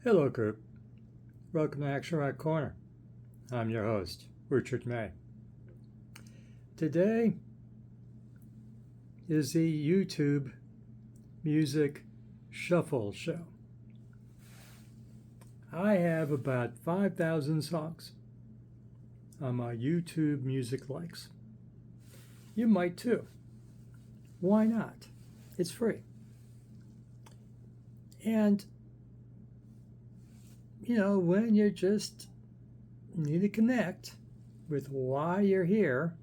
Hello, group. Welcome to Action Rock Corner. I'm your host, Richard May. Today is the YouTube Music Shuffle Show. I have about 5,000 songs on my YouTube Music Likes. You might too. Why not? It's free. And when you just need to connect with why you're here,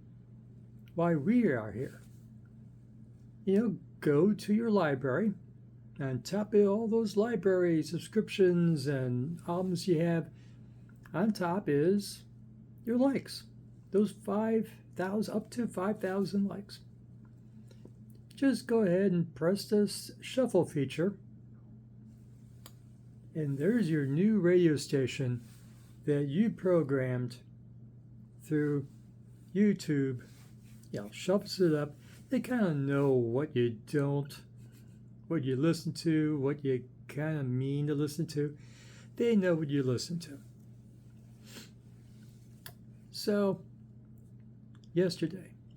why we are here, go to your library and top of all those library subscriptions and albums you have. On top is your likes, those 5,000, up to 5,000 likes. Just go ahead and press this shuffle feature. And there's your new radio station that you programmed through YouTube. Shuffles it up. They kind of know what you listen to, what you kind of mean to listen to. They know what you listen to. So,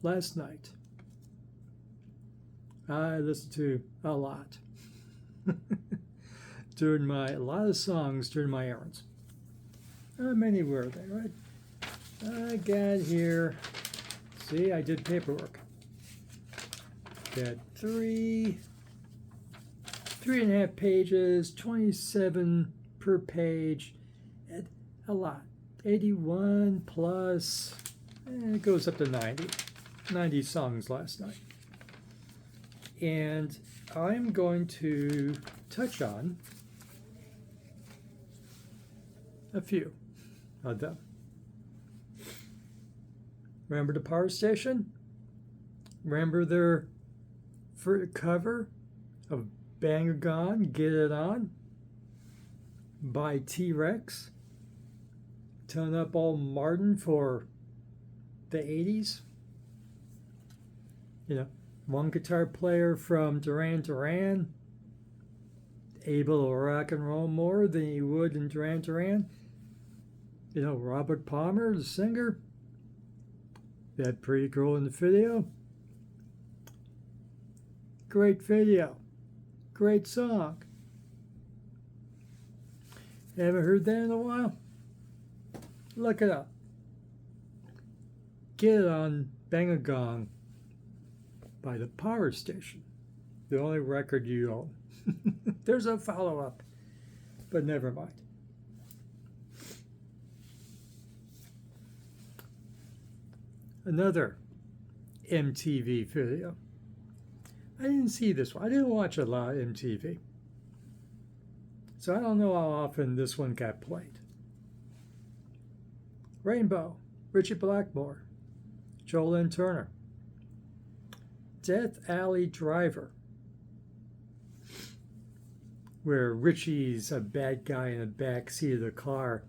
last night, I listened to a lot. A lot of songs during my errands. How many were they, right? I got here, see, I did paperwork. Got three and a half pages, 27 per page, a lot. 81 plus, it goes up to 90 songs last night. And I'm going to touch on a few of them. Remember the Power Station? Remember their cover of Bang or Gone, Get It On by T-Rex? Tone up all Martin for the 80s. One guitar player from Duran Duran, able to rock and roll more than he would in Duran Duran. Robert Palmer, the singer, that pretty girl in the video. Great video. Great song. Haven't heard that in a while? Look it up. Get It On, Bang a Gong by the Power Station. The only record you own. There's a follow-up, but never mind. Another MTV video. I didn't see this one. I didn't watch a lot of MTV. So I don't know how often this one got played. Rainbow, Richie Blackmore, Joel and Turner. Death Alley Driver, where Richie's a bad guy in the back seat of the car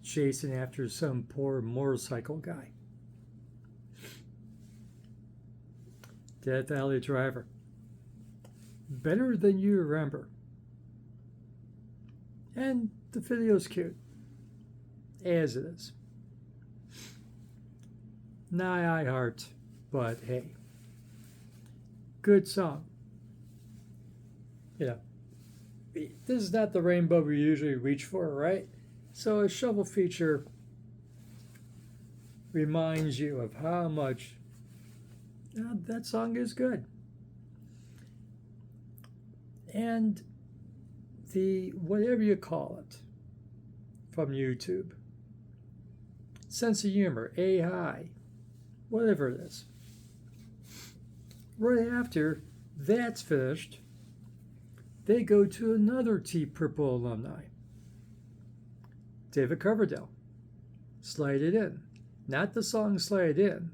chasing after some poor motorcycle guy. Death Alley Driver. Better Than You Remember. And the video's cute, as it is. Not I Heart, but hey. Good song. This is not the rainbow we usually reach for, right? So a shuffle feature reminds you of how much that song is good. And the whatever you call it from YouTube, sense of humor, high, whatever it is. Right after that's finished, they go to another T Purple alumni, David Coverdale. Slide It In. Not the song Slide It In.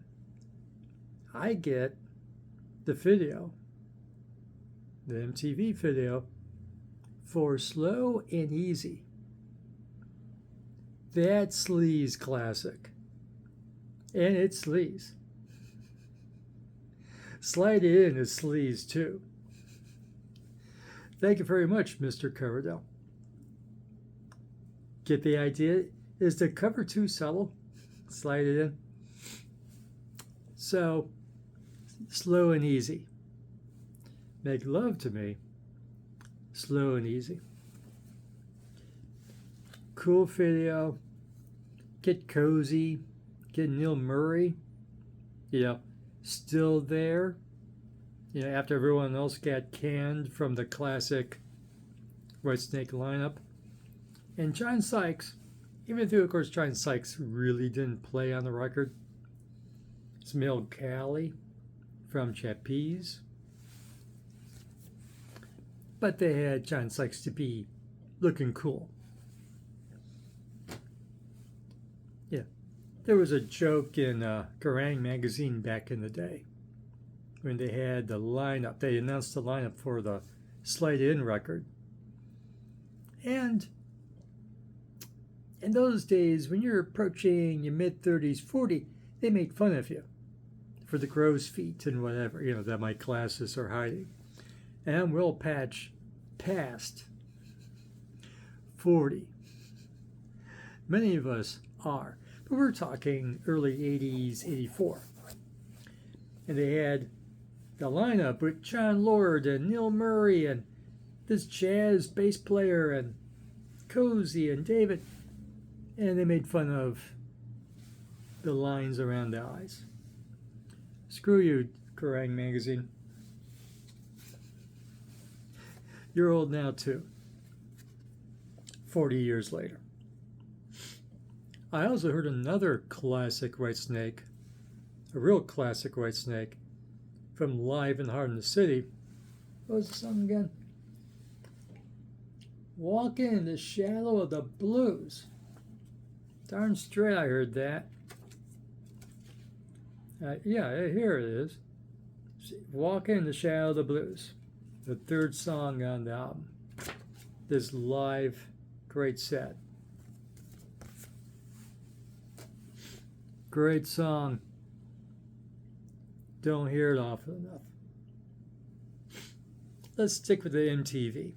I get the video, the MTV video, for Slow and Easy. That sleaze classic. And it's sleaze. Slide It In is sleaze too. Thank you very much, Mr. Coverdale. Get the idea? Is the cover too subtle? Slide it in. So, slow and easy. Make love to me. Slow and easy. Cool video. Get cozy. Get Neil Murray. Still there. After everyone else got canned from the classic Whitesnake lineup. And John Sykes, even though, of course, John Sykes really didn't play on the record. Smell Cali from Trapeze. But they had John Sykes to be looking cool. There was a joke in Kerrang! Magazine back in the day when they had the lineup. They announced the lineup for the Slide In record. And in those days, when you're approaching your mid-30s, 40, they made fun of you for the crow's feet and whatever, that my glasses are hiding. And I'm well past 40. Many of us are. But we're talking early 80s, 84. And they had the lineup with John Lord and Neil Murray and this jazz bass player and Cozy and David. And they made fun of the lines around the eyes. Screw you, Kerrang! Magazine. You're old now, too. 40 years later. I also heard another classic Whitesnake, a real classic Whitesnake, from Live and Hard in the City. What was the song again? Walking in the Shadow of the Blues. Darn straight I heard that. Here it is. Walking in the Shadow of the Blues. The third song on the album. This live great set. Great song. Don't hear it often enough. Let's stick with the MTV.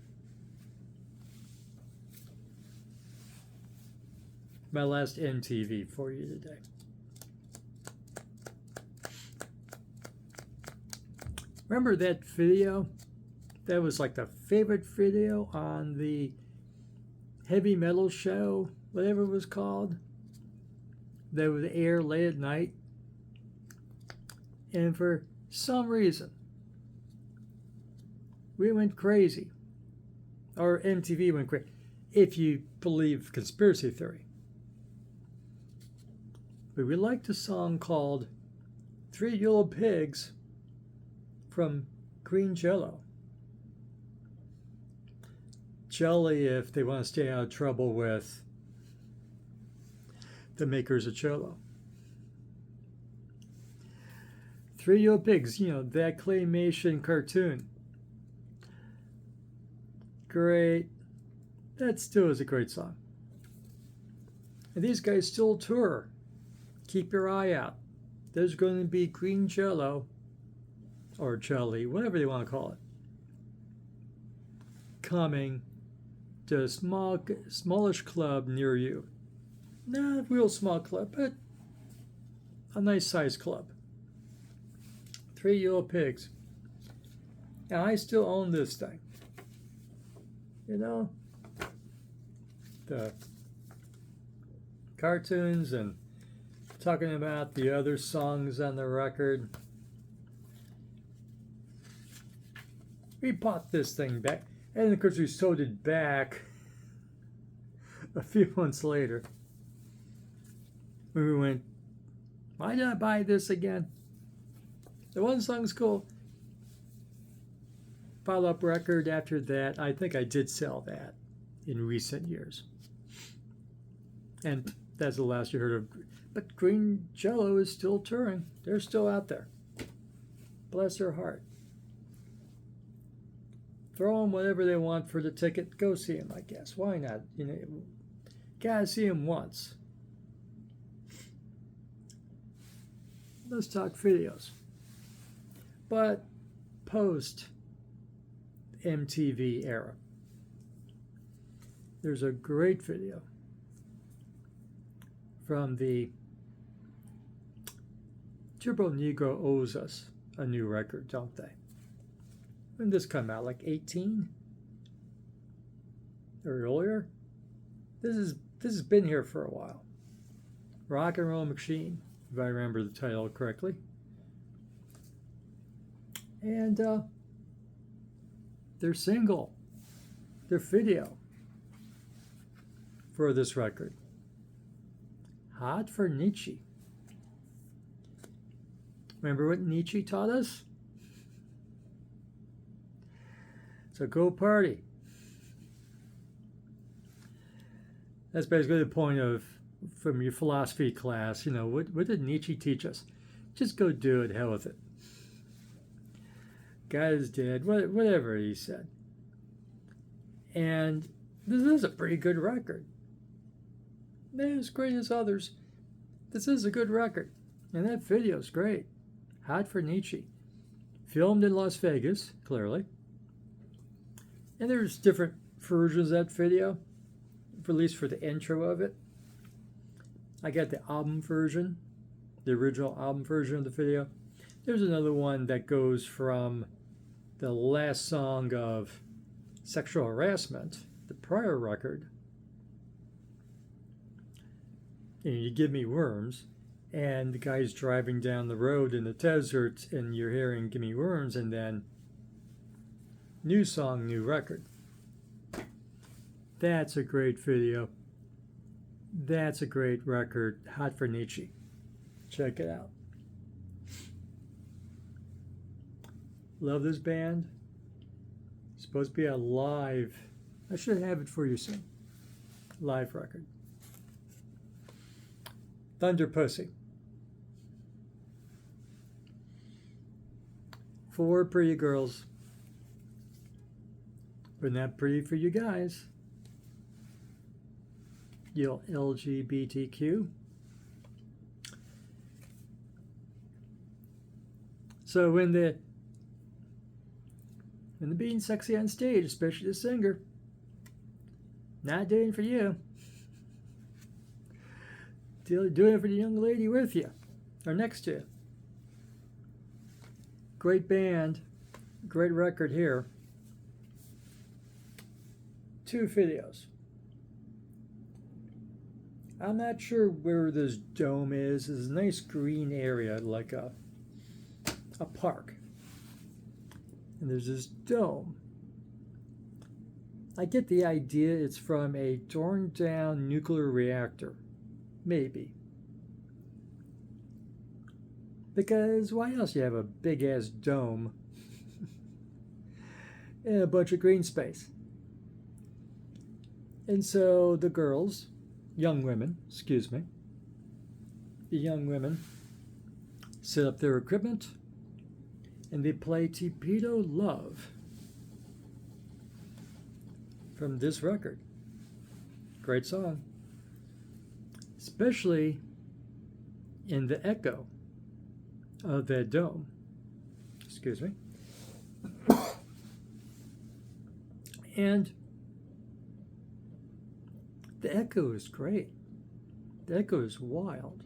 My last MTV for you today. Remember that video? That was like the favorite video on the heavy metal show, whatever it was called. That would air late at night. And for some reason, we went crazy. Or MTV went crazy, if you believe conspiracy theory. But we liked a song called 3 Yellow Pigs from Green Jello. Jelly if they want to stay out of trouble with the makers of Cholo. 3 Yellow Pigs, that claymation cartoon. Great. That still is a great song. And these guys still tour. Keep your eye out. There's going to be Green Jello, or Jelly, whatever they want to call it, coming to a smallish club near you. Not a real small club, but a nice sized club. 3 Yellow Pigs. And I still own this thing. The cartoons and talking about the other songs on the record. We bought this thing back, and of course we sold it back a few months later. When we went, why did I buy this again? The one song's cool. Follow-up record after that, I think I did sell that in recent years. And that's the last you heard of. But Green Jello is still touring. They're still out there. Bless their heart. Throw them whatever they want for the ticket. Go see them, I guess. Why not? Gotta see them once. Let's talk videos. But post MTV era. There's a great video from the Turbonegro owes us a new record, don't they? When did this come out? Like 18? Or earlier? This has been here for a while. Rock and Roll Machine, if I remember the title correctly. And their single, their video for this record, Hot for Nietzsche. Remember what Nietzsche taught us? So go party. That's basically the point of, from your philosophy class, you know, what did Nietzsche teach us? Just go do it, hell with it. God is dead, whatever he said. And this is a pretty good record. Not as great as others. This is a good record. And that video is great. Hot for Nietzsche. Filmed in Las Vegas, clearly. And there's different versions of that video, at least for the intro of it. I got the album version, the original album version of the video. There's another one that goes from the last song of Sexual Harassment, the prior record, You Give Me Worms, and the guy's driving down the road in the desert and you're hearing Give Me Worms, and then new song, new record. That's a great video. That's a great record. Hot for Nietzsche. Check it out. Love this band. It's supposed to be a live, I should have it for you soon, live record. Thunder Pussy. 4 pretty girls, but not pretty for you guys. You LGBTQ. So when the being sexy on stage, especially the singer, not doing it for you. Doing it for the young lady with you, or next to you. Great band, great record here. 2 videos. I'm not sure where this dome is. It's a nice green area, like a park. And there's this dome. I get the idea it's from a torn down nuclear reactor. Maybe. Because why else you have a big ass dome and a bunch of green space? And so the girls, young women, the young women set up their equipment and they play Torpedo Love from this record. Great song. Especially in the echo of that dome. Excuse me. And the echo is great. The echo is wild.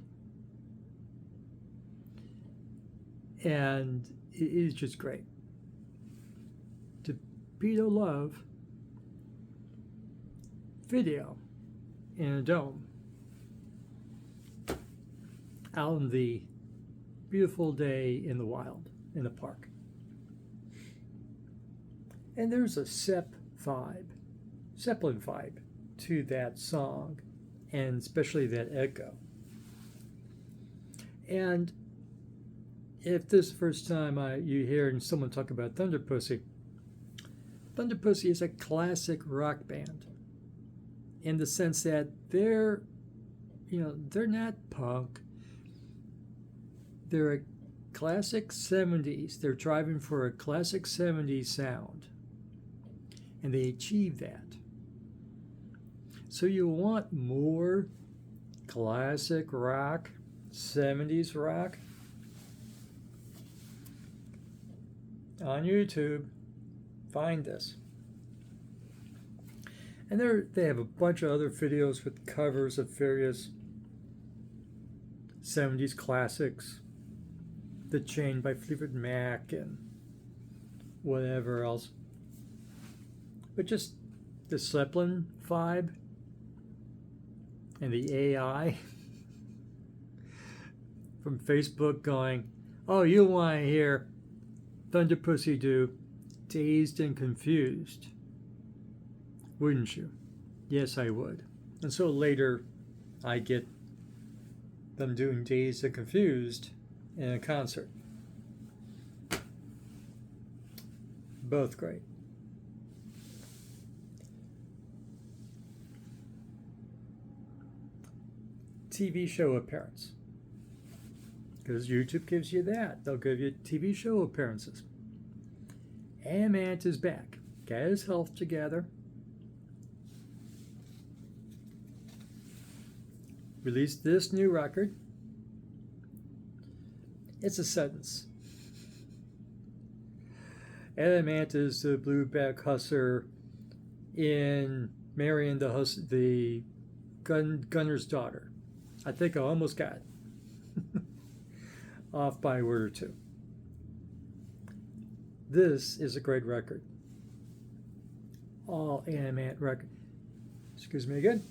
And it is just great. Torpedo Love video in a dome out on the beautiful day in the wild, in the park. And there's a Zeppelin vibe to that song, and especially that echo. And if this is the first time you hear someone talk about Thunder Pussy, Thunder Pussy is a classic rock band in the sense that they're not punk. They're a classic 70s. They're driving for a classic 70s sound. And they achieve that. So you want more classic rock, 70s rock? On YouTube, find this. And they have a bunch of other videos with covers of various 70s classics, The Chain by Fleetwood Mac and whatever else. But just the Zeppelin vibe and the AI from Facebook going, oh, you want to hear Thunder Pussy do Dazed and Confused, wouldn't you? Yes, I would. And so later I get them doing Dazed and Confused in a concert. Both great. TV show appearance. Because YouTube gives you that. They'll give you TV show appearances. Ant is back. Got his health together. Released this new record. It's a sentence. Ant is the blueback hussar in Marion the Gunner's Daughter. I think I almost got it. Off by a word or two. This is a great record. All Ant record. Excuse me again.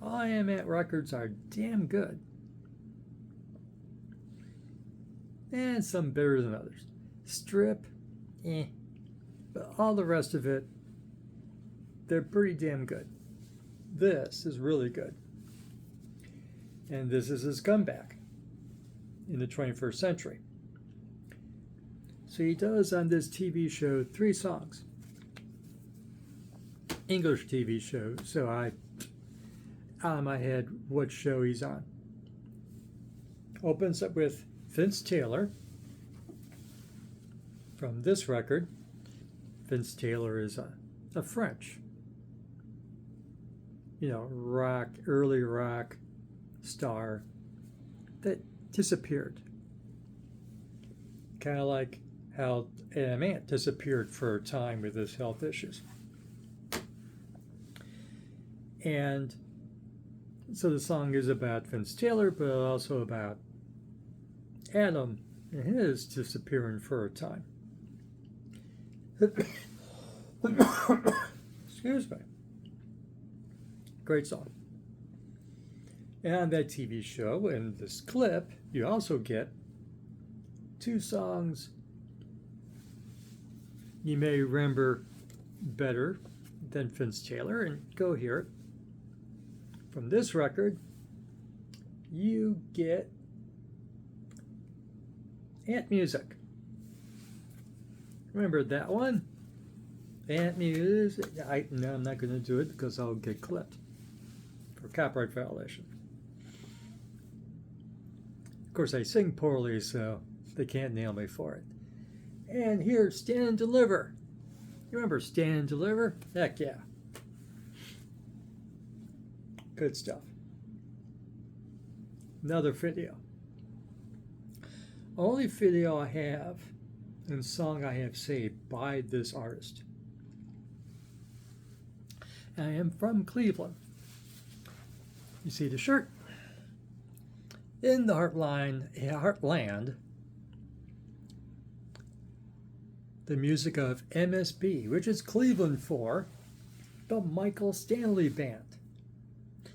All Ant records are damn good. And some better than others. Strip, but all the rest of it, they're pretty damn good. This is really good. And this is his comeback in the 21st century. So he does on this TV show 3 songs. English TV show, so I out of my head what show he's on. Opens up with Vince Taylor from this record. Vince Taylor is a French, rock, early rock star that disappeared. Kind of like how Ant disappeared for a time with his health issues. And so the song is about Vince Taylor, but also about Adam and his disappearing for a time. Excuse me. Great song. And on that TV show, in this clip, you also get 2 songs you may remember better than Vince Taylor, and go hear it. From this record, you get Ant Music. Remember that one? Ant Music. No, I'm not going to do it because I'll get clipped for copyright violation. Of course, I sing poorly, so they can't nail me for it. And here's Stand and Deliver. You remember Stand and Deliver? Heck yeah. Good stuff. Another video. Only video I have and song I have saved by this artist. I am from Cleveland. You see the shirt? In the heartland, the music of MSB, which is Cleveland for the Michael Stanley Band.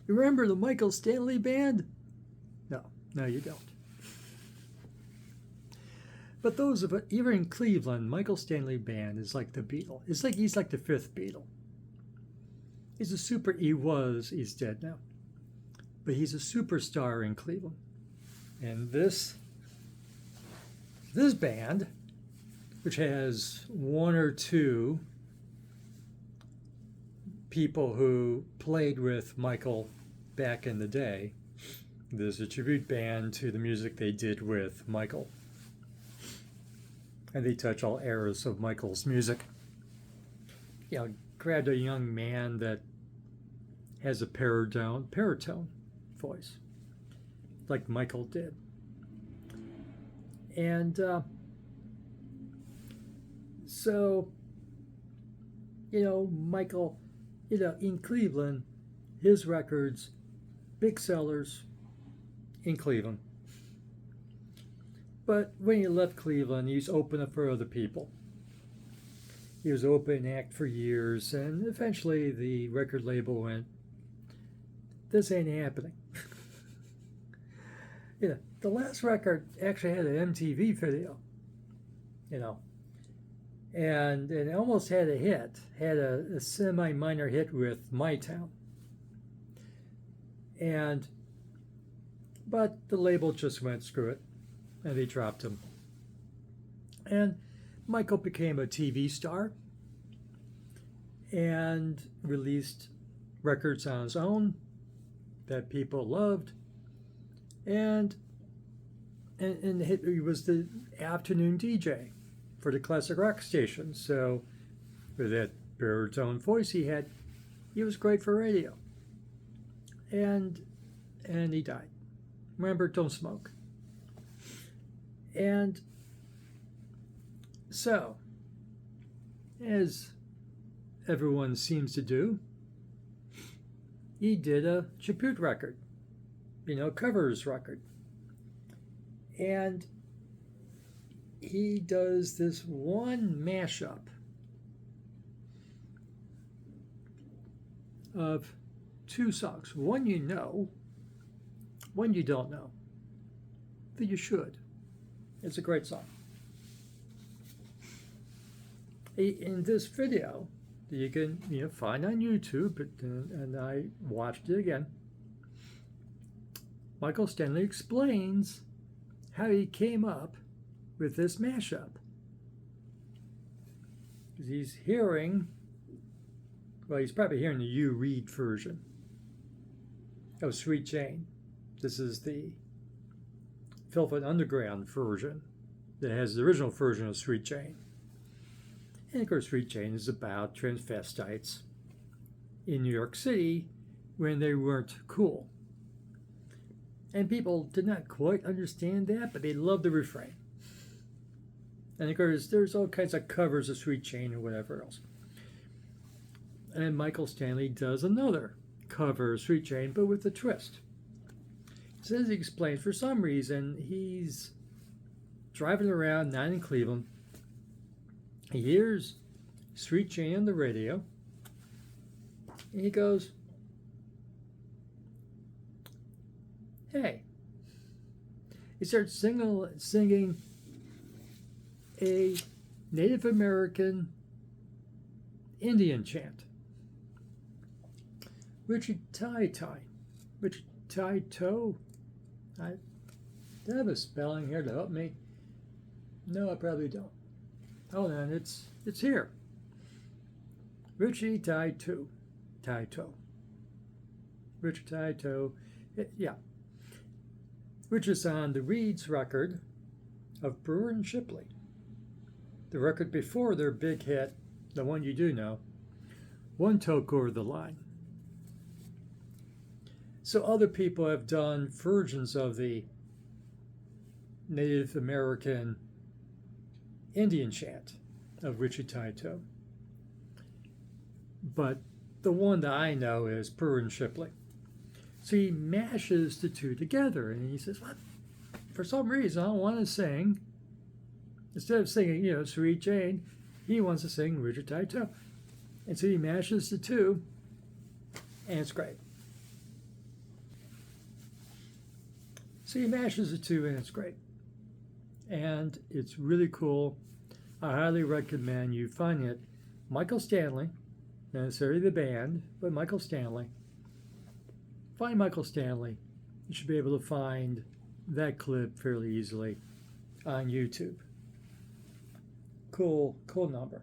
You remember the Michael Stanley Band? No, you don't. But those of it, even in Cleveland, Michael Stanley Band is like the Beatle. He's like the 5th Beatle. He's dead now. But he's a superstar in Cleveland. And this band, which has 1 or 2 people who played with Michael back in the day, there's a tribute band to the music they did with Michael. And they touch all eras of Michael's music. Grabbed a young man that has a baritone voice, like Michael did. And so, Michael, in Cleveland, his records, big sellers, in Cleveland. But when he left Cleveland, he was open up for other people. He was open act for years, and eventually the record label went, this ain't happening. You know, the last record actually had an MTV video, you know, and it almost had a hit, had a semi-minor hit with My Town. But the label just went, screw it, and they dropped him. And Michael became a TV star and released records on his own that people loved. And he was the afternoon DJ for the classic rock station. So with that baritone voice he had, he was great for radio. And he died. Remember, don't smoke. And so, as everyone seems to do, he did a tribute record, you know, covers record. And he does this one mashup of two songs. One you know, one you don't know, that you should. It's a great song. In this video that you can find on YouTube, and I watched it again, Michael Stanley explains how he came up with this mashup. He's hearing, well, he's probably hearing the U Reed version of Sweet Jane. This is the Velvet Underground version that has the original version of Sweet Jane. And of course, Sweet Jane is about transvestites in New York City when they weren't cool. And people did not quite understand that, but they loved the refrain. And of course, there's all kinds of covers of Sweet Jane or whatever else. And Michael Stanley does another cover of Sweet Jane, but with a twist. So as he explains, for some reason, he's driving around, not in Cleveland. He hears Sweet Jane on the radio, and he goes, hey. He starts singing a Native American Indian chant. Richie Tai-Tai. Richie Tai-To. Do I have a spelling here to help me? No, I probably don't. Hold on, it's here. Richie Tai-To. Tai-To. Richie Tai-To. Yeah. Which is on the Reed's record of Brewer and Shipley. The record before their big hit, the one you do know, One Toke Over the Line. So other people have done versions of the Native American Indian chant of Richie Tai-To. But the one that I know is Brewer and Shipley. So he mashes the two together, and he says, "What? For some reason, I want to sing, instead of singing, Sweet Jane, he wants to sing Richie Tai-To." And so he mashes the two, and it's great. So he mashes the two, and it's great. And it's really cool. I highly recommend you find it. Michael Stanley, not necessarily the band, but Michael Stanley. Find Michael Stanley. You should be able to find that clip fairly easily on YouTube. Cool number.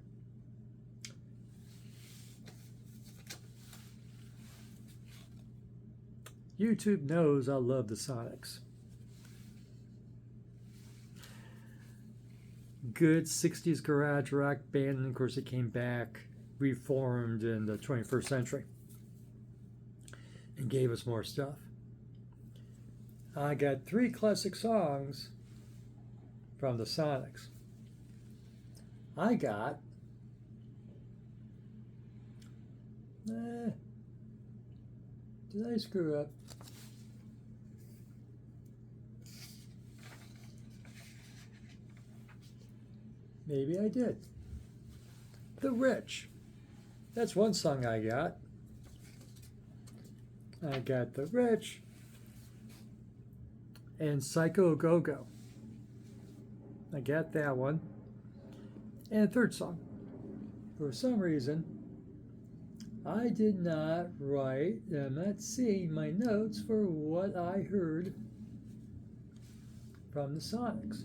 YouTube knows I love the Sonics. Good 60s garage rock band, and of course it came back, reformed in the 21st century, and gave us more stuff. I got 3 classic songs from the Sonics. I got did I screw up? Maybe I did. The Rich. That's one song I got. I got The Rich and Psycho Go-Go. I got that one. And a third song. For some reason, I did not write, I'm not seeing my notes for what I heard from the Sonics.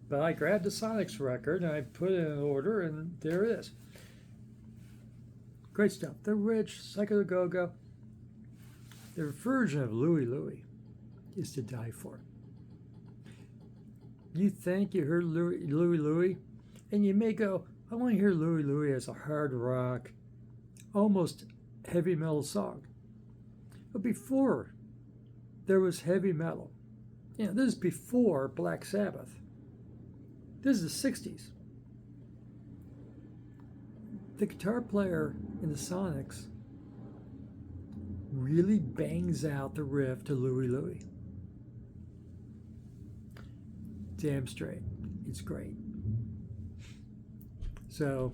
But I grabbed the Sonics record and I put it in order, and there it is. Great stuff. The Rich, Psycho Go-Go. Their version of Louie Louie is to die for. You think you heard Louie Louie, and you may go, I want to hear Louie Louie as a hard rock, almost heavy metal song. But before there was heavy metal, this is before Black Sabbath. This is the 60s. The guitar player in the Sonics really bangs out the riff to Louie Louie. Damn straight. It's great. So,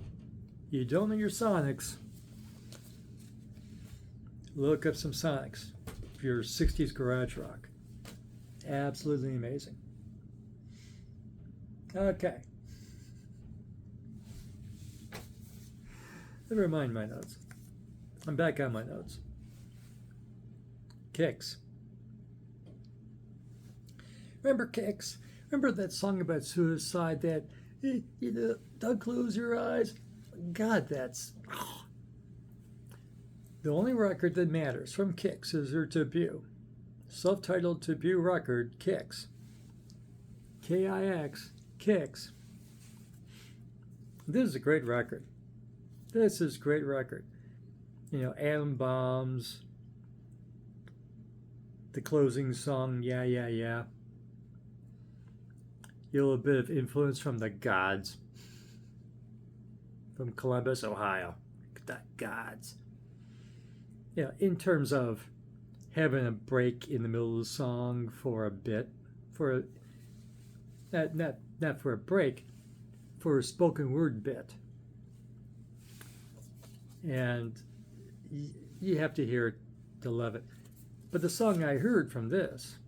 you don't know your Sonics, look up some Sonics for your 60s garage rock. Absolutely amazing. Okay. Never mind my notes. I'm back on my notes. Kicks. Remember Kicks? Remember that song about suicide that, don't close your eyes? God, that's... The only record that matters from Kicks is their debut. Self-titled debut record, Kicks. K-I-X, Kicks. This is a great record. This is a great record. Atom Bombs, the closing song, Yeah, Yeah, Yeah. A little bit of influence from the Gods, from Columbus, Ohio. The Gods. In terms of having a break in the middle of the song for a bit, not for a break, for a spoken word bit. And you have to hear it to love it. But the song I heard from this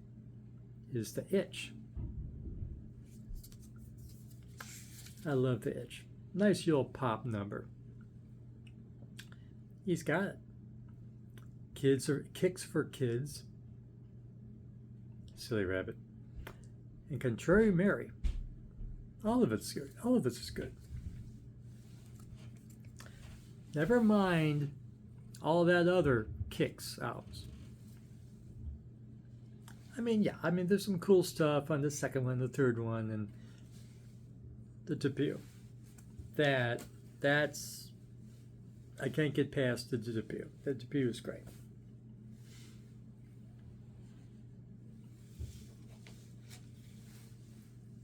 is The Itch. I love The Itch. Nice little pop number. He's got it. Kicks for Kids. Silly Rabbit. And Contrary Mary. All of it's good. All of this is good. Never mind all that other Kicks albums. There's some cool stuff on the second one, the third one, and the debut. That's I can't get past the debut. The debut is great.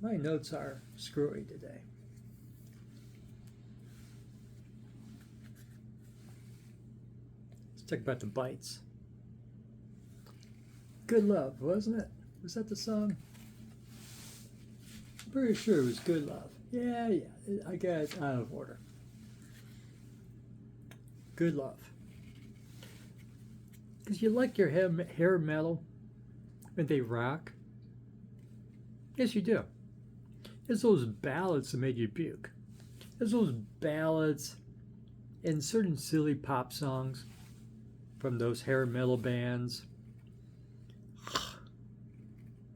My notes are screwy today. Let's talk about the Bites. Good Love, wasn't it? Was that the song? I'm pretty sure it was Good Love. Yeah, I got it out of order. Good Love. Because you like your hair metal when they rock. Yes, you do. It's those ballads that make you puke. It's those ballads and certain silly pop songs from those hair metal bands.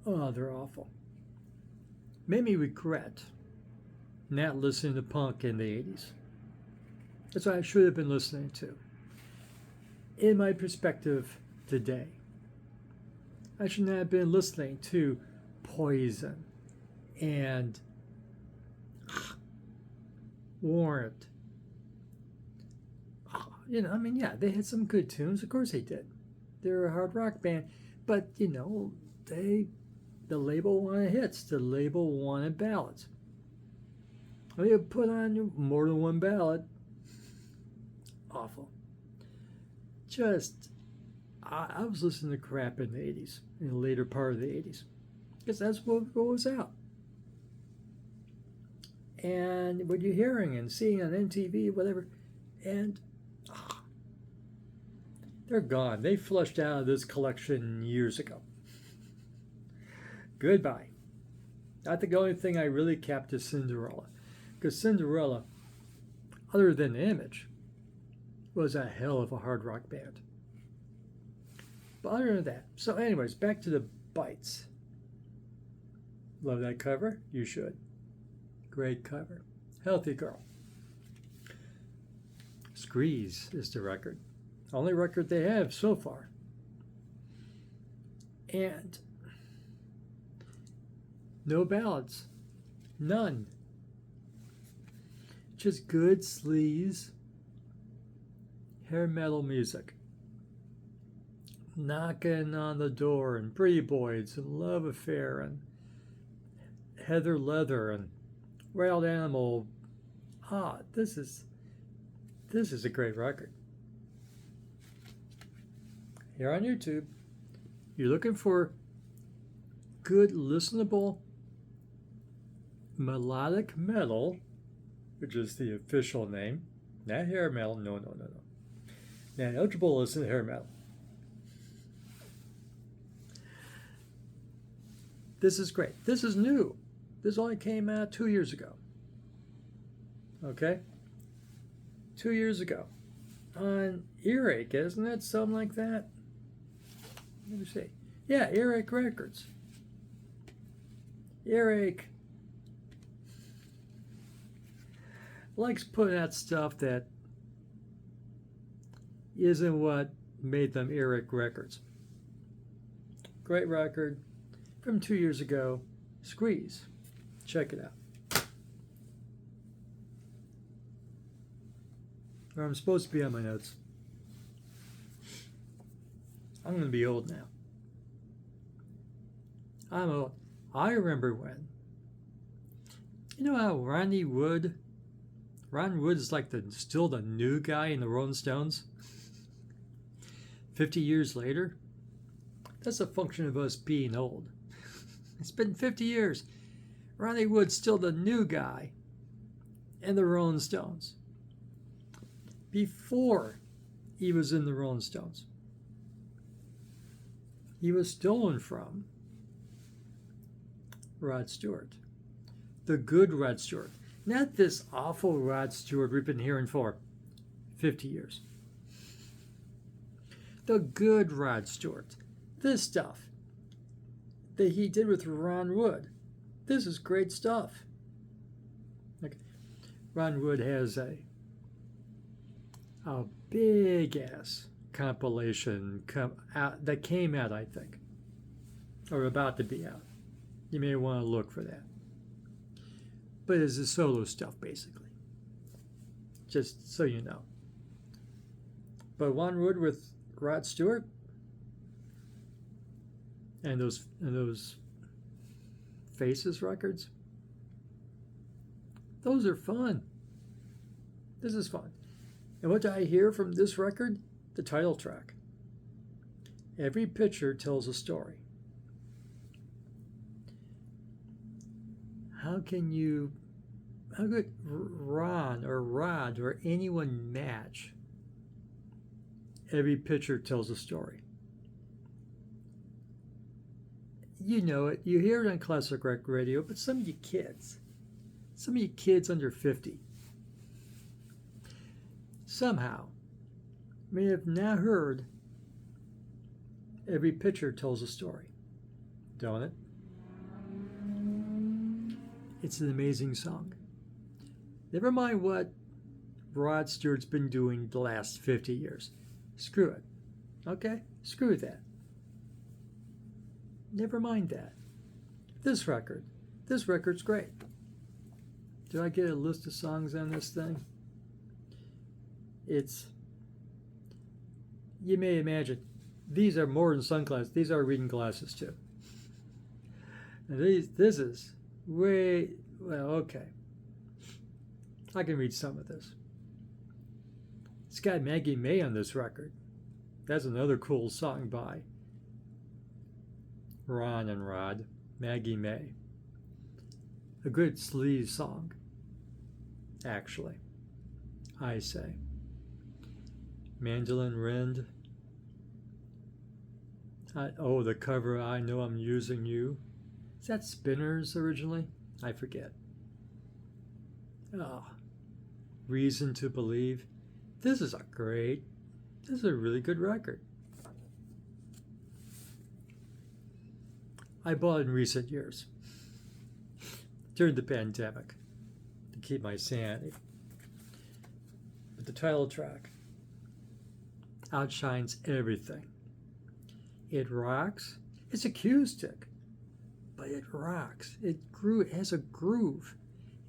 Oh, they're awful. Made me regret not listening to punk in the 80s. That's what I should have been listening to. In my perspective today, I should not have been listening to Poison and Warrant. They had some good tunes. Of course they did. They're a hard rock band. But, the label wanted hits. The label wanted ballads. They put on more than one ballad. Awful. I was listening to crap in the 80s, in the later part of the 80s. Because that's what was out. and what you're hearing and seeing on MTV, whatever, and they're gone. They flushed out of this collection years ago. Goodbye. I think the only thing I really kept is Cinderella, because Cinderella, other than the image, was a hell of a hard rock band. But other than that, so anyways, back to the Bites. Love that cover? You should. Great cover. Healthy Girl. Squeeze is the record. Only record they have so far. And no ballads. None. Just good sleaze hair metal music. Knocking on the Door and Pretty Boys and Love Affair and Heather Leather and Wild Animal. This is a great record. Here on YouTube, you're looking for good listenable melodic metal, which is the official name. Not hair metal, no. Not eligible to listen to hair metal. This is great. This is new. This only came out 2 years ago. Okay? 2 years ago. On Earache, isn't it? Something like that? Let me see. Yeah, Earache Records. Earache likes putting out stuff that isn't what made them Earache Records. Great record from 2 years ago. Squeeze. Check it out. Or I'm supposed to be on my notes. I'm going to be old now. I'm old. I remember when. You know how Ron Wood is like still the new guy in the Rolling Stones? 50 years later? That's a function of us being old. It's been 50 years. Ronnie Wood's still the new guy in the Rolling Stones. Before he was in the Rolling Stones, he was stolen from Rod Stewart. The good Rod Stewart. Not this awful Rod Stewart we've been hearing for 50 years. The good Rod Stewart. This stuff that he did with Ron Wood. This is great stuff. Okay. Ron Wood has a big ass compilation that came out, I think, or about to be out. You may want to look for that. But it's the solo stuff, basically. Just so you know. But Ron Wood with Rod Stewart and those Faces records, those are fun. This is fun. And what do I hear from this record? The title track. Every picture tells a story. How could Ron or Rod or anyone match Every Picture Tells a Story? You know it. You hear it on classic rock radio, but some of you kids under 50, somehow may have not heard Every Picture Tells a Story. Don't it? It's an amazing song. Never mind what Rod Stewart's been doing the last 50 years. Screw it. Okay? Screw that. Never mind that. This record's great. Did I get a list of songs on this thing? You may imagine, these are more than sunglasses. These are reading glasses too. And this is way, well, okay. I can read some of this. It's got Maggie May on this record. That's another cool song by Ron and Rod. Maggie May. A good sleaze song. actually. I say. Mandolin Rind. Oh, the cover, I Know I'm Using You. Is that Spinners originally? I forget. Oh, Reason to Believe. This is a really good record. I bought it in recent years during the pandemic to keep my sanity. But the title track outshines everything. It rocks. It's acoustic, but it rocks. It has a groove,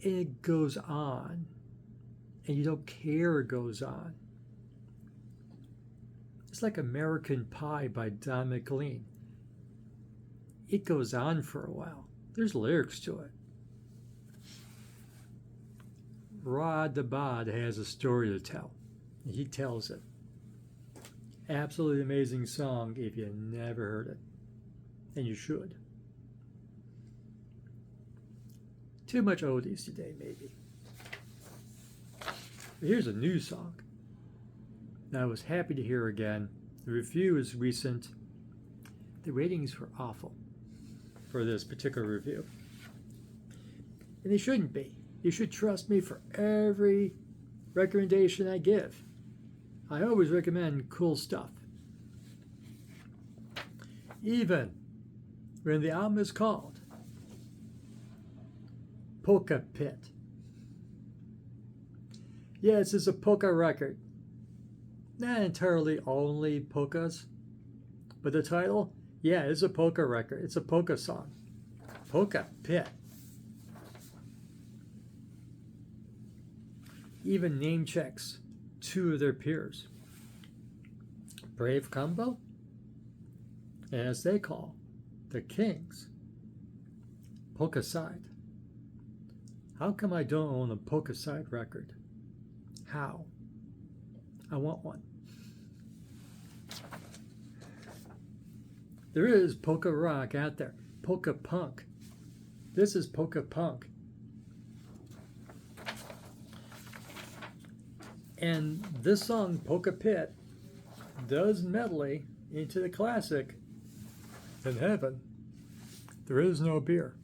and it goes on, and you don't care it goes on. It's like American Pie by Don McLean. It goes on for a while. There's lyrics to it. Rod the Bod has a story to tell. He tells it. Absolutely amazing song if you never heard it. And you should. Too much oldies today, maybe. But here's a new song that I was happy to hear again. The review is recent. The ratings were awful for this particular review. And they shouldn't be. You should trust me for every recommendation I give. I always recommend cool stuff. Even when the album is called Polka Pit. Yes, it's a polka record. Not entirely only polkas, but the title, yeah, it's a polka record. It's a polka song. Polka Pit. Even name checks two of their peers. Brave Combo, as they call the Kings. Polka Side. How come I don't own a Polka Side record? How? I want one. There is polka rock out there. Polka punk. This is polka punk. And this song, Polka Pit, does medley into the classic, In Heaven, There Is No Beer.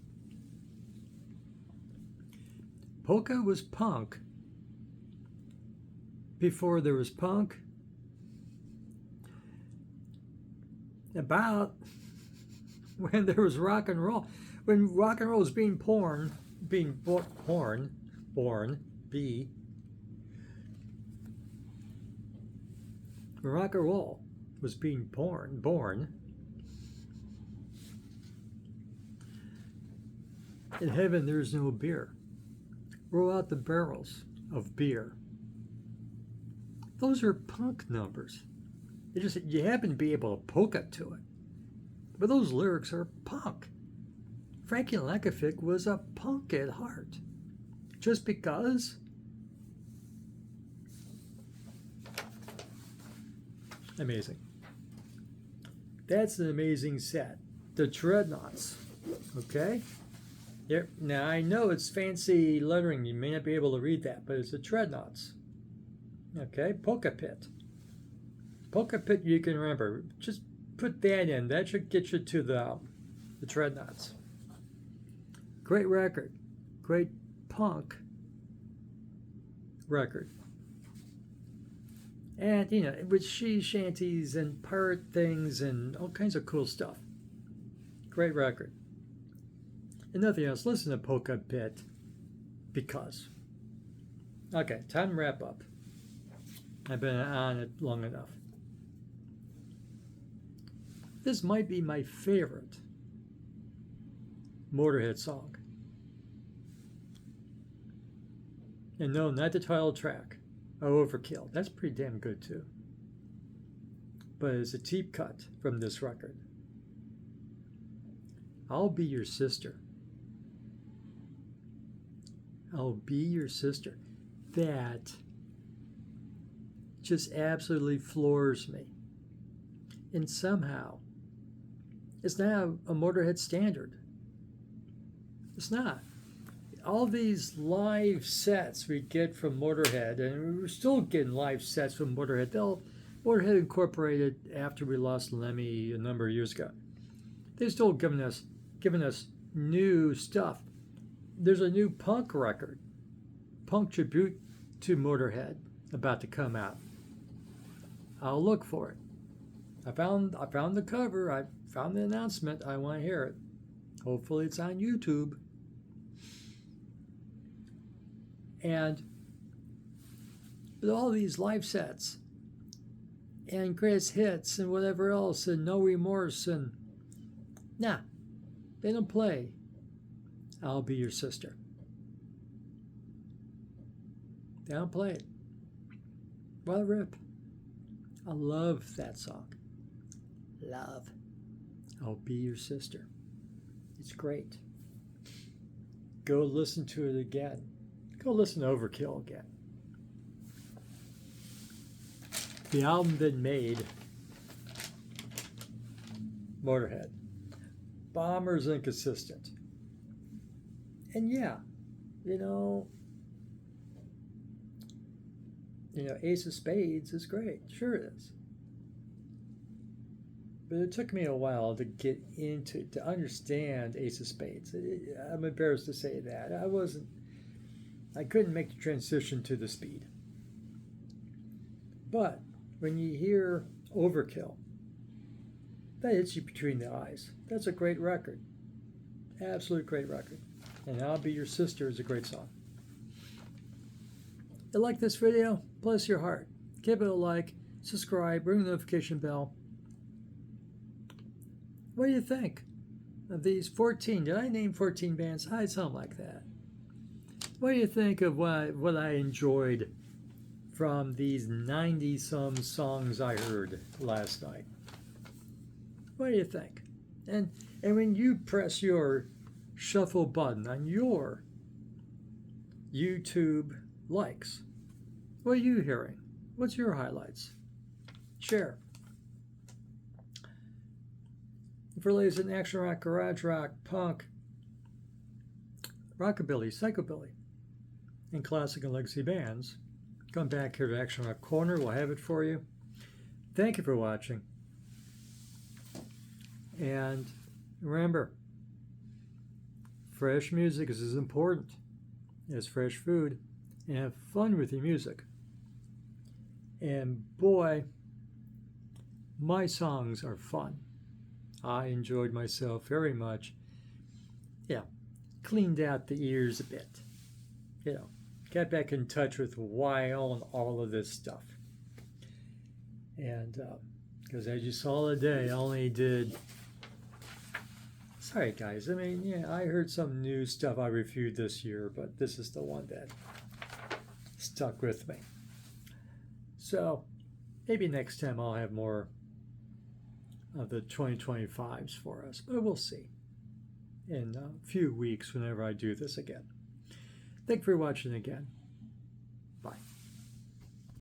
Polka was punk before there was punk. About when there was rock and roll. When rock and roll was being born, when rock and roll was being born, in heaven there's no beer. Roll out the barrels of beer. Those are punk numbers. You happen to be able to polka to it. But those lyrics are punk. Frankie Lankovic was a punk at heart. Just because? Amazing. That's an amazing set. The Dreadnoughts. Okay? Yep. Now I know it's fancy lettering. You may not be able to read that, but it's the Dreadnoughts. Okay? Polka Pit. Polka Pit you can remember. Just put that in. That should get you to the Dreadnoughts. Great record. Great punk record. And, with she shanties and pirate things and all kinds of cool stuff. Great record. And nothing else. Listen to Polka Pit because. Okay, time to wrap up. I've been on it long enough. This might be my favorite Motorhead song. And no, not the title track. Overkill. That's pretty damn good too. But it's a deep cut from this record. I'll Be Your Sister. I'll Be Your Sister. That just absolutely floors me. And somehow, it's not a Motorhead standard. It's not. all these live sets we get from Motorhead, and we're still getting live sets from Motorhead. Motorhead Incorporated, after we lost Lemmy a number of years ago, they're still giving us new stuff. There's a new punk record, punk tribute to Motorhead, about to come out. I'll look for it. I found the cover. I found the announcement. I want to hear it. Hopefully it's on YouTube. And with all these live sets and greatest hits and whatever else and No Remorse and they don't play I'll Be Your Sister. They don't play it. What a rip. I love that song. Love. I'll Be Your Sister. It's great. Go listen to it again. Go listen to Overkill again. The album that made Motorhead. Bomber's inconsistent. And Ace of Spades is great. Sure it is. But it took me a while to get to understand Ace of Spades. I'm embarrassed to say that. I couldn't make the transition to the speed. But when you hear Overkill, that hits you between the eyes. That's a great record. Absolute great record. And I'll Be Your Sister is a great song. If you like this video, bless your heart. Give it a like, subscribe, ring the notification bell. What do you think of these 14? Did I name 14 bands? Something like that. What do you think of what I enjoyed from these 90-some songs I heard last night? What do you think? And when you press your shuffle button on your YouTube likes, what are you hearing? What's your highlights? Share. For ladies in action rock, garage rock, punk, rockabilly, psychobilly, and classic and legacy bands, come back here to Action Rock Corner. We'll have it for you. Thank you for watching. And remember, fresh music is as important as fresh food. And have fun with your music. And boy, my songs are fun. I enjoyed myself very much. Cleaned out the ears a bit. Got back in touch with why I own all of this stuff. And because as you saw today, I only did... Sorry guys, I heard some new stuff I reviewed this year, but this is the one that stuck with me. So maybe next time I'll have more of the 2025s for us, but we'll see in a few weeks whenever I do this again. Thank you for watching again. Bye.